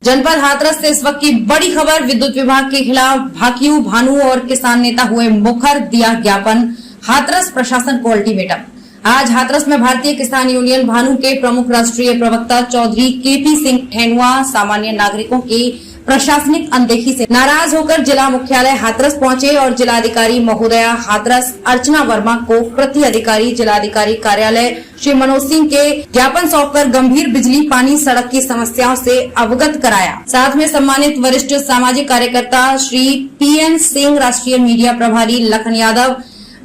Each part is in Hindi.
जनपद हाथरस से इस वक्त की बड़ी खबर। विद्युत विभाग के खिलाफ भाकियू भानु और किसान नेता हुए मुखर, दिया ज्ञापन, हाथरस प्रशासन को अल्टीमेटम। आज हाथरस में भारतीय किसान यूनियन भानु के प्रमुख राष्ट्रीय प्रवक्ता चौधरी केपी सिंह ठेनुआ सामान्य नागरिकों की प्रशासनिक अनदेखी से नाराज होकर जिला मुख्यालय हाथरस पहुंचे और जिलाधिकारी महोदया हाथरस अर्चना वर्मा को प्रति अधिकारी जिलाधिकारी कार्यालय श्री मनोज सिंह के ज्ञापन सौंपकर गंभीर बिजली, पानी, सड़क की समस्याओं से अवगत कराया। साथ में सम्मानित वरिष्ठ सामाजिक कार्यकर्ता श्री PN सिंह, राष्ट्रीय मीडिया प्रभारी लखन यादव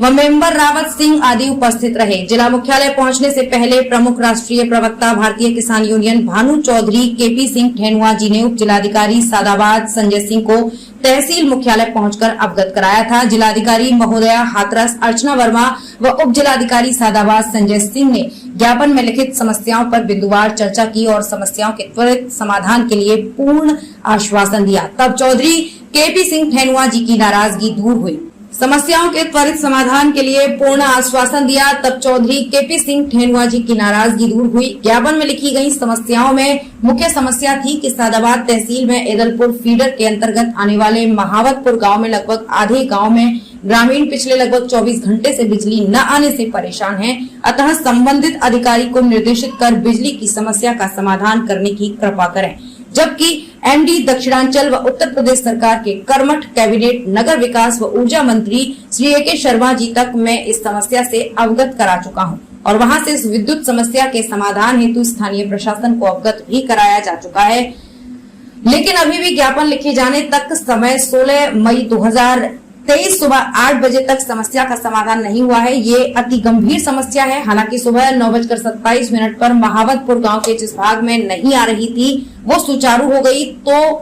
व मेंबर रावत सिंह आदि उपस्थित रहे। जिला मुख्यालय पहुंचने से पहले प्रमुख राष्ट्रीय प्रवक्ता भारतीय किसान यूनियन भानु चौधरी केपी सिंह ठेनुआ जी ने उप जिलाधिकारी सादाबाद संजय सिंह को तहसील मुख्यालय पहुंचकर अवगत कराया था। जिलाधिकारी महोदया हाथरस अर्चना वर्मा व उप जिलाधिकारी सादाबाद संजय सिंह ने ज्ञापन में लिखित समस्याओं पर बिंदुवार चर्चा की और समस्याओं के त्वरित समाधान के लिए पूर्ण आश्वासन दिया। तब चौधरी केपी सिंह ठेनुआ जी की नाराजगी दूर हुई। समस्याओं के त्वरित समाधान के लिए पूर्ण आश्वासन दिया, तब चौधरी केपी सिंह ठेनुआ जी की नाराजगी दूर हुई। ज्ञापन में लिखी गई समस्याओं में मुख्य समस्या थी कि सादाबाद तहसील में एदलपुर फीडर के अंतर्गत आने वाले महावतपुर गांव में लगभग आधे गांव में ग्रामीण पिछले लगभग 24 घंटे से बिजली न आने से परेशान हैं। अतः संबंधित अधिकारी को निर्देशित कर बिजली की समस्या का समाधान करने की कृपा करें। जबकि MD दक्षिणांचल व उत्तर प्रदेश सरकार के कर्मठ कैबिनेट नगर विकास व ऊर्जा मंत्री श्री AK शर्मा जी तक मैं इस समस्या से अवगत करा चुका हूं और वहां से इस विद्युत समस्या के समाधान हेतु स्थानीय प्रशासन को अवगत भी कराया जा चुका है। लेकिन अभी भी ज्ञापन लिखे जाने तक समय 16 मई 2023 सुबह 8 बजे तक समस्या का समाधान नहीं हुआ है। ये अति गंभीर समस्या है। हालांकि सुबह 9:27 पर महावतपुर गांव के जिस भाग में नहीं आ रही थी वो सुचारू हो गई। तो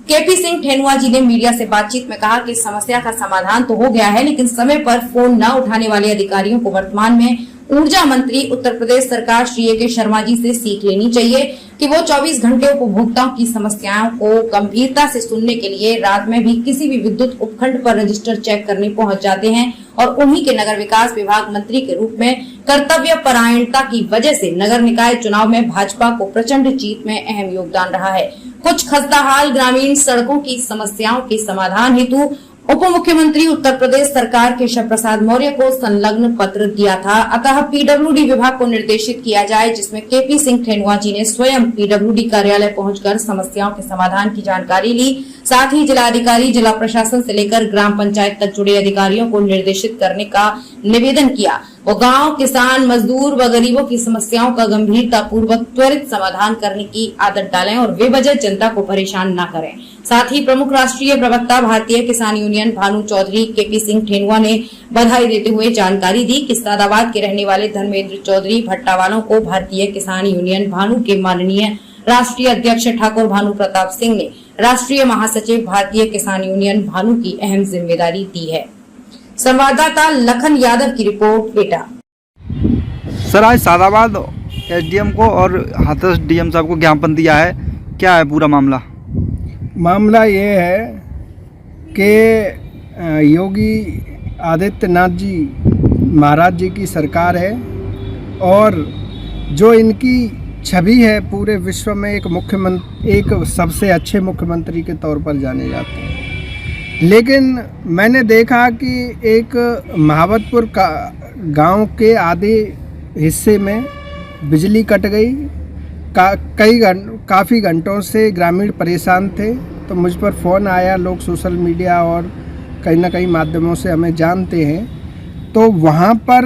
केपी सिंह ठेनुआ जी ने मीडिया से बातचीत में कहा कि समस्या का समाधान तो हो गया है, लेकिन समय पर फोन न उठाने वाले अधिकारियों को वर्तमान में ऊर्जा मंत्री उत्तर प्रदेश सरकार श्री AK शर्मा जी से सीख लेनी चाहिए कि वो 24 घंटे उपभोक्ताओं की समस्याओं को गंभीरता से सुनने के लिए रात में भी किसी भी विद्युत उपखंड पर रजिस्टर चेक करने पहुंच जाते हैं और उन्हीं के नगर विकास विभाग मंत्री के रूप में कर्तव्य परायणता की वजह से नगर निकाय चुनाव में भाजपा को प्रचंड जीत में अहम योगदान रहा है। कुछ खस्ताहाल ग्रामीण सड़कों की समस्याओं के समाधान हेतु उप मुख्यमंत्री उत्तर प्रदेश सरकार केशव प्रसाद मौर्य को संलग्न पत्र दिया था। अतः PWD विभाग को निर्देशित किया जाए, जिसमें केपी सिंह ठेनुआ जी ने स्वयं PWD कार्यालय पहुंचकर समस्याओं के समाधान की जानकारी ली। साथ ही जिलाधिकारी, जिला प्रशासन से लेकर ग्राम पंचायत तक जुड़े अधिकारियों को निर्देशित करने का निवेदन किया। वो गांव, किसान, मजदूर व गरीबों की समस्याओं का गंभीरता पूर्वक त्वरित समाधान करने की आदत डालें और बेवजह जनता को परेशान न करें। साथ ही प्रमुख राष्ट्रीय प्रवक्ता भारतीय किसान यूनियन भानु चौधरी केपी सिंह ठेनुआ ने बधाई देते हुए जानकारी दी कि सादाबाद के रहने वाले धर्मेंद्र चौधरी भट्टावालों को भारतीय किसान यूनियन भानु के माननीय राष्ट्रीय अध्यक्ष ठाकुर भानु प्रताप सिंह ने राष्ट्रीय महासचिव भारतीय किसान यूनियन भानु की अहम जिम्मेदारी दी है। संवाददाता लखन यादव की रिपोर्ट, एटा। सर, आज सादाबाद SDM को और हाथरस DM साहब को ज्ञापन दिया है, क्या है पूरा मामला? मामला ये है कि योगी आदित्यनाथ जी महाराज जी की सरकार है और जो इनकी छवि है पूरे विश्व में एक सबसे अच्छे मुख्यमंत्री के तौर पर जाने जाते हैं। लेकिन मैंने देखा कि एक महावतपुर का गांव के आधे हिस्से में बिजली कट गई। काफ़ी घंटों से ग्रामीण परेशान थे, तो मुझ पर फ़ोन आया। लोग सोशल मीडिया और कहीं ना कहीं माध्यमों से हमें जानते हैं। तो वहाँ पर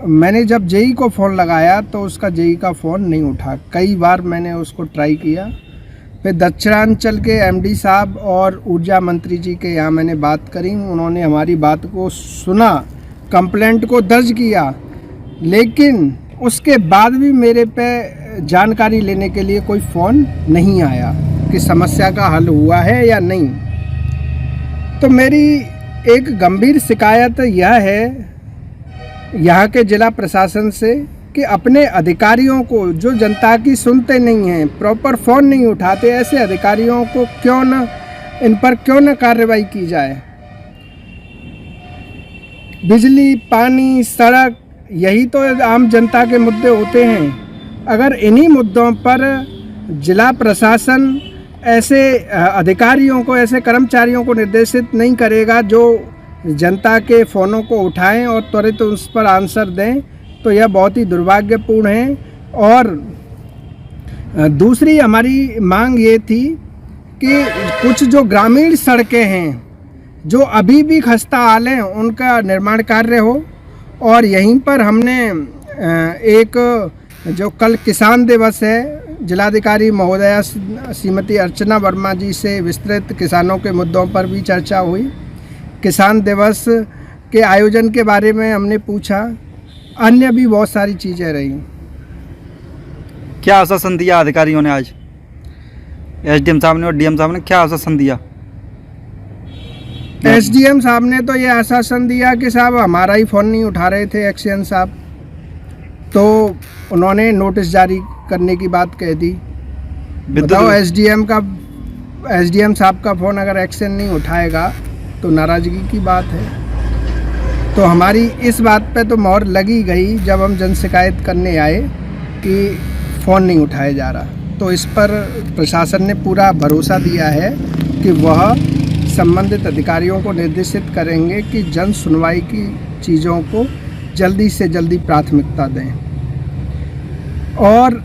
मैंने जब JE को फ़ोन लगाया तो उसका JE का फ़ोन नहीं उठा। कई बार मैंने उसको ट्राई किया। फिर दक्षिणांचल के MD साहब और ऊर्जा मंत्री जी के यहाँ मैंने बात करी। उन्होंने हमारी बात को सुना, कंप्लेंट को दर्ज किया, लेकिन उसके बाद भी मेरे पे जानकारी लेने के लिए कोई फ़ोन नहीं आया कि समस्या का हल हुआ है या नहीं। तो मेरी एक गंभीर शिकायत यह है यहाँ के जिला प्रशासन से कि अपने अधिकारियों को जो जनता की सुनते नहीं हैं, प्रॉपर फ़ोन नहीं उठाते, ऐसे अधिकारियों को इन पर क्यों न कार्रवाई की जाए। बिजली, पानी, सड़क, यही तो आम जनता के मुद्दे होते हैं। अगर इन्हीं मुद्दों पर जिला प्रशासन ऐसे अधिकारियों को, ऐसे कर्मचारियों को निर्देशित नहीं करेगा जो जनता के फ़ोनों को उठाएं और त्वरित उस पर आंसर दें, तो यह बहुत ही दुर्भाग्यपूर्ण है। और दूसरी हमारी मांग ये थी कि कुछ जो ग्रामीण सड़कें हैं जो अभी भी खस्ता हाल हैं, उनका निर्माण कार्य हो। और यहीं पर हमने एक जो कल किसान दिवस है, जिलाधिकारी महोदया श्रीमती अर्चना वर्मा जी से विस्तृत किसानों के मुद्दों पर भी चर्चा हुई। किसान दिवस के आयोजन के बारे में हमने पूछा, अन्य भी बहुत सारी चीज़ें रही। क्या आश्वासन दिया अधिकारियों ने आज? एसडीएम साहब ने और डीएम साहब ने क्या आश्वासन दिया? एसडीएम साहब ने तो ये आश्वासन दिया कि साहब हमारा ही फ़ोन नहीं उठा रहे थे एक्शन साहब, तो उन्होंने नोटिस जारी करने की बात कह दी। बताओ, एसडीएम साहब का फ़ोन अगर एक्शन नहीं उठाएगा तो नाराज़गी की बात है। तो हमारी इस बात पे तो मोहर लगी गई जब हम जन शिकायत करने आए कि फ़ोन नहीं उठाया जा रहा। तो इस पर प्रशासन ने पूरा भरोसा दिया है कि वह संबंधित अधिकारियों को निर्देशित करेंगे कि जन सुनवाई की चीज़ों को जल्दी से जल्दी प्राथमिकता दें। और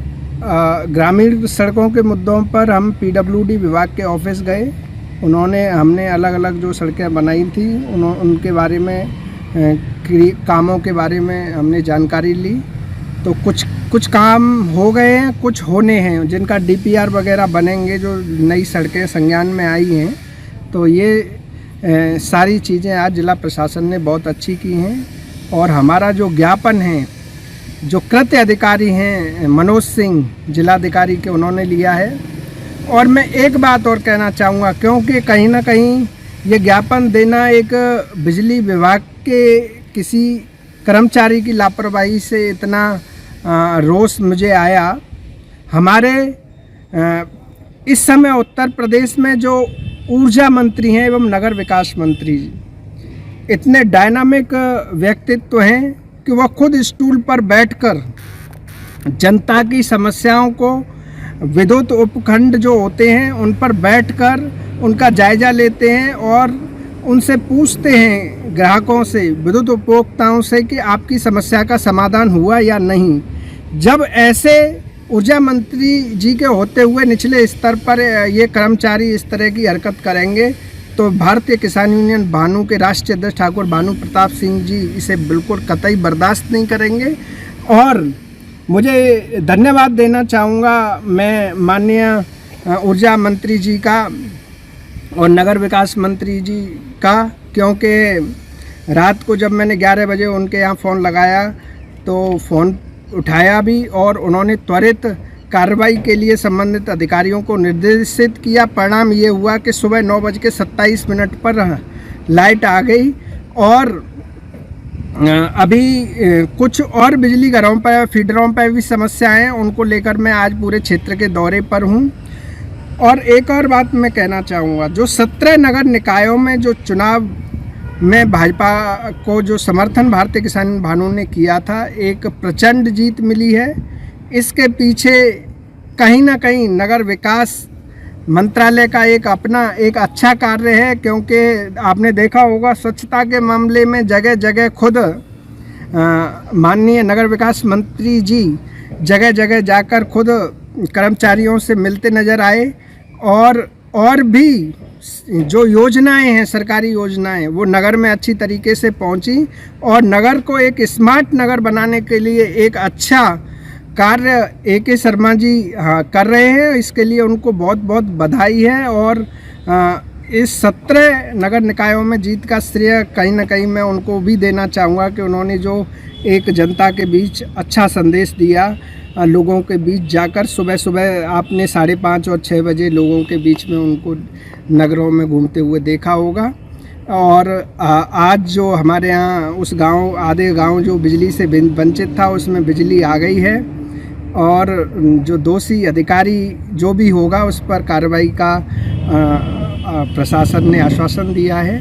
ग्रामीण सड़कों के मुद्दों पर हम पीडब्ल्यूडी विभाग के ऑफिस गए। हमने अलग अलग जो सड़कें बनाई थी उनके बारे में, कामों के बारे में हमने जानकारी ली। तो कुछ काम हो गए हैं, कुछ होने हैं, जिनका डीपीआर वगैरह बनेंगे, जो नई सड़कें संज्ञान में आई हैं। तो ये सारी चीज़ें आज जिला प्रशासन ने बहुत अच्छी की हैं। और हमारा जो ज्ञापन है, जो कृत्य अधिकारी हैं मनोज सिंह जिलाधिकारी के, उन्होंने लिया है। और मैं एक बात और कहना चाहूँगा, क्योंकि कहीं ना कहीं ये ज्ञापन देना एक बिजली विभाग के किसी कर्मचारी की लापरवाही से इतना रोष मुझे आया। हमारे इस समय उत्तर प्रदेश में जो ऊर्जा मंत्री हैं एवं नगर विकास मंत्री जी, इतने डायनामिक व्यक्तित्व हैं कि वह खुद स्टूल पर बैठकर जनता की समस्याओं को, विद्युत उपखंड जो होते हैं उन पर बैठकर उनका जायजा लेते हैं और उनसे पूछते हैं, ग्राहकों से, विद्युत उपभोक्ताओं से, कि आपकी समस्या का समाधान हुआ या नहीं। जब ऐसे ऊर्जा मंत्री जी के होते हुए निचले स्तर पर ये कर्मचारी इस तरह की हरकत करेंगे तो भारतीय किसान यूनियन भानु के राष्ट्रीय अध्यक्ष ठाकुर भानु प्रताप सिंह जी इसे बिल्कुल कतई बर्दाश्त नहीं करेंगे। और मुझे धन्यवाद देना चाहूँगा मैं माननीय ऊर्जा मंत्री जी का और नगर विकास मंत्री जी का, क्योंकि रात को जब मैंने 11 बजे उनके यहाँ फ़ोन लगाया तो फ़ोन उठाया भी और उन्होंने त्वरित कार्रवाई के लिए संबंधित अधिकारियों को निर्देशित किया। परिणाम ये हुआ कि सुबह 9:27 पर लाइट आ गई। और अभी कुछ और बिजली घरों पर, फीडरों पर भी समस्याएं हैं, उनको लेकर मैं आज पूरे क्षेत्र के दौरे पर हूं। और एक और बात मैं कहना चाहूँगा, जो 17 नगर निकायों में जो चुनाव में भाजपा को जो समर्थन भारतीय किसान भानु ने किया था, एक प्रचंड जीत मिली है। इसके पीछे कहीं ना कहीं नगर विकास मंत्रालय का एक अच्छा कार्य है, क्योंकि आपने देखा होगा स्वच्छता के मामले में जगह जगह खुद माननीय नगर विकास मंत्री जी जगह जगह जाकर खुद कर्मचारियों से मिलते नज़र आए। और भी जो योजनाएं हैं, सरकारी योजनाएं, वो नगर में अच्छी तरीके से पहुंची और नगर को एक स्मार्ट नगर बनाने के लिए एक अच्छा कार्य AK शर्मा जी कर रहे हैं। इसके लिए उनको बहुत बहुत बधाई है। और इस 17 नगर निकायों में जीत का श्रेय कहीं ना कहीं मैं उनको भी देना चाहूँगा कि उन्होंने जो एक जनता के बीच अच्छा संदेश दिया, लोगों के बीच जाकर सुबह सुबह आपने 5:30 और 6 बजे लोगों के बीच में उनको नगरों में घूमते हुए देखा होगा। और आज जो हमारे यहाँ उस गांव, आधे गांव जो बिजली से वंचित था, उसमें बिजली आ गई है। और जो दोषी अधिकारी जो भी होगा उस पर कार्रवाई का प्रशासन ने आश्वासन दिया है।